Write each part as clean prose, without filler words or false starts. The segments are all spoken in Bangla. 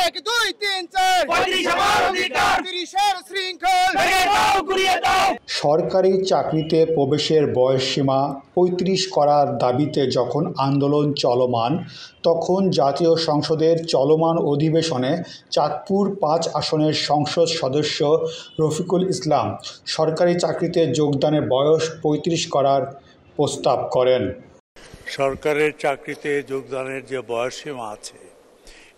1 2 3 4 35 আমার অধিকার 30 শৃঙ্খল ভেঙে দাও গুড়িয়ে দাও। সরকারি চাকরিতে প্রবেশের বয়সসীমা 35 করার দাবিতে যখন আন্দোলন চলমান, তখন জাতীয় সংসদের চলমান অধিবেশনে চাঁদপুর 5 আসনের সংসদ সদস্য রফিকুল ইসলাম সরকারি চাকরিতে যোগদানের বয়স 35 করার প্রস্তাব করেন। সরকারের চাকরিতে যোগদানের যে বয়সসীমা আছে,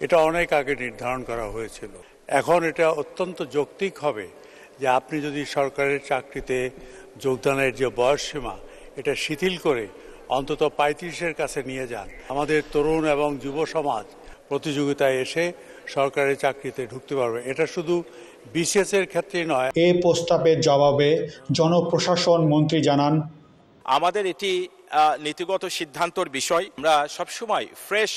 এটা অনেক আগে নির্ধারণ করা হয়েছিল। এখন এটা অত্যন্ত যৌক্তিক হবে যে আপনি যদি সরকারের চাকরিতে যোগদানের যে বয়সসীমা এটা শিথিল করে অন্তত 35-এর কাছে নিয়ে যান। আমাদের তরুণ এবং যুব সমাজ প্রতিযোগিতায় এসে সরকারি চাকরিতে ঢুকতে পারবে। এটা শুধু বিসিএস-এর ক্ষেত্রেই নয়। এই প্রস্তাবের জবাবে জনপ্রশাসন মন্ত্রী জানান, আমাদের এটি নীতিগত সিদ্ধান্তর বিষয়। আমরা সবসময় ফ্রেশ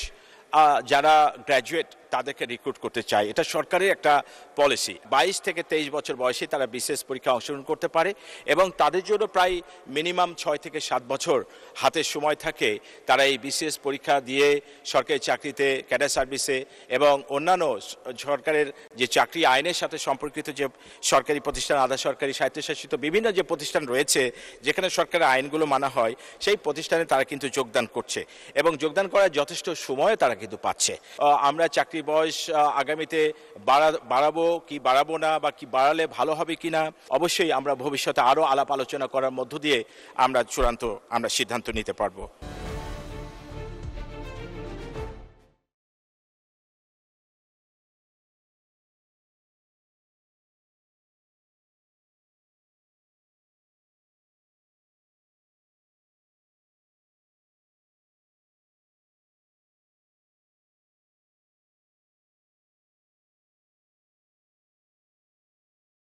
যারা গ্র্যাজুয়েট তাদেরকে রিক্রুট করতে চাই। এটা সরকারের একটা পলিসি। 22 থেকে 23 বছর বয়সে তারা বিসিএস পরীক্ষা অংশগ্রহণ করতে পারে এবং তাদের জন্য প্রায় মিনিমাম 6 থেকে 7 বছর হাতে সময় থাকে। তারা এই বিসিএস পরীক্ষা দিয়ে সরকারি চাকরিতে, ক্যাডার সার্ভিসে এবং অন্যান্য সরকারের যে চাকরি আইনের সাথে সম্পর্কিত যে সরকারি প্রতিষ্ঠান, আধা সরকারি, স্বায়ত্তশাসিত বিভিন্ন যে প্রতিষ্ঠান রয়েছে যেখানে সরকারের আইনগুলো মানা হয়, সেই প্রতিষ্ঠানে তারা কিন্তু যোগদান করছে এবং যোগদান করার যথেষ্ট সময় তারা কিন্তু পাচ্ছে। আমরা চাকরি বয়স আগামীতে বাড়াবো কি বাড়াবো না, বা কি বাড়ালে ভালো হবে কিনা, অবশ্যই আমরা ভবিষ্যতে আরো আলাপ আলোচনা করার মধ্য দিয়ে আমরা চূড়ান্ত সিদ্ধান্ত নিতে পারবো।